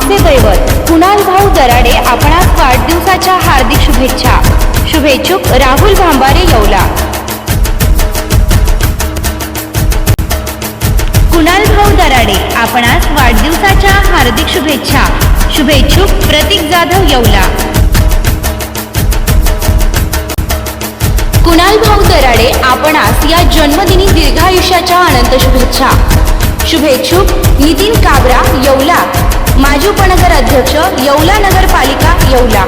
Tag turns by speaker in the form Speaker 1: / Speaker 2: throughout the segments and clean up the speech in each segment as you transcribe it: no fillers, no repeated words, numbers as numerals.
Speaker 1: आमचे दैवत कुणाल भाऊ दराडे आपणास वाढदिवसाच्या हार्दिक शुभेच्छा। शुभेच्छुक राहुल भांबारे येवला। कुणाल भाऊ दराडे आपणास वाढदिवसाच्या हार्दिक शुभेच्छा। शुभेच्छुक प्रतीक जाधव येवला। कुणाल भाऊ दराडे आपणास या जन्मदिनी दीर्घायुष्याच्या अनंत शुभेच्छा। शुभेच्छुक नितीन काबरा येवला। माजी उपनगर अध्यक्ष येवला नगरपालिका येवला।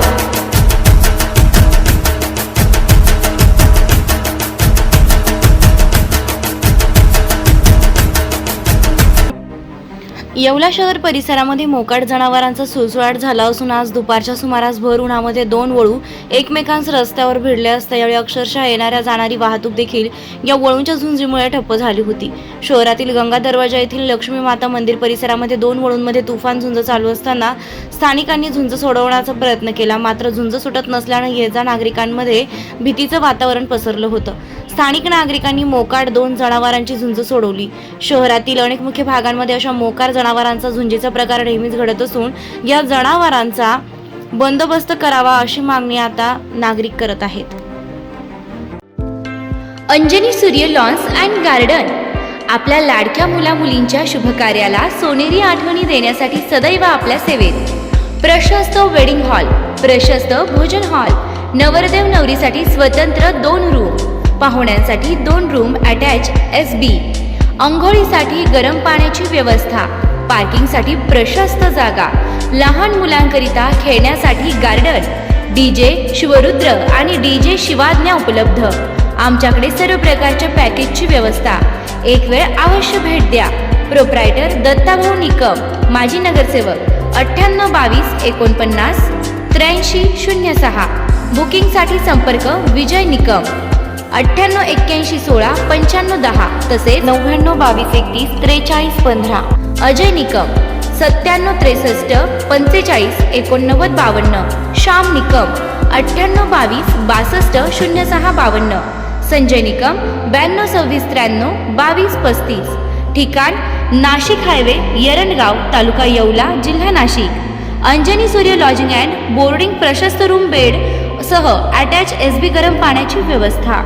Speaker 1: येवला शहर परिसरामध्ये मोकाट जनावरांचा सुळसुळाट झाला असून आज दुपारच्या सुमारास भर उन्हामध्ये दोन वळू एकमेकांस रस्त्यावर भिडले असता यावेळी अक्षरशः येणाऱ्या जाणारी वाहतूक देखील या वळूंच्या झुंजीमुळे ठप्प झाली होती। शहरातील गंगा दरवाजा येथील लक्ष्मी माता मंदिर परिसरामध्ये दोन वळूंमध्ये तुफान झुंज चालू असताना स्थानिकांनी झुंज सोडवण्याचा प्रयत्न केला, मात्र झुंज सुटत नसल्याने ये-जा नागरिकांमध्ये भीतीचं वातावरण पसरलं होतं। स्थानिक नागरिकांनी मोकाट दोन जनावरांची झुंज सोडवली। शहरातील अनेक मुख्य भागांमध्ये अशा मोकाट जनावरांचा झुंजीचा प्रकार नेहमीच घडत असून या जनावरांचा बंदोबस्त करावा अशी मागणी आता नागरिक करत आहेत। अंजनी सूर्य लॉन्स अँड गार्डन आपल्या लाडक्या मुला-मुलींच्या शुभ कार्याला सोनेरी आठवणी देण्यासाठी सदैव आपल्या सेवेत। प्रशस्त वेडिंग हॉल, प्रशस्त भोजन हॉल, नवरदेव नवरीसाठी स्वतंत्र 2 रूम, पाहुण्यांसाठी 2 रूम अटॅच एसबी, अंघोळीसाठी गरम पाण्याची व्यवस्था, पार्किंगसाठी प्रशस्त जागा, लहान मुलांकरिता खेळण्यासाठी गार्डन, डीजे शिवरुद्र आणि डीजे शिवाज्ञा उपलब्ध। आमच्याकडे सर्व प्रकारच्या पॅकेजची व्यवस्था। एक वेळ अवश्य भेट द्या। प्रोप्रायटर दत्ताभाऊ निकम, माजी नगरसेवक, 9822 49 8306। बुकिंगसाठी संपर्क विजय निकम 988116 9510 तसेच 992231 4315। अजय निकम 9763 45 89 52। श्याम निकम 9822 62 06 52। संजय निकम 92 26 93 22 35। ठिकाण नाशिक हायवे येरंडगाव, तालुका येवला, जिल्हा नाशिक। अंजनी सूर्य लॉजिंग अँड बोर्डिंग, प्रशस्त रूम बेड सह अटॅच एसबी, गरम पाण्याची व्यवस्था।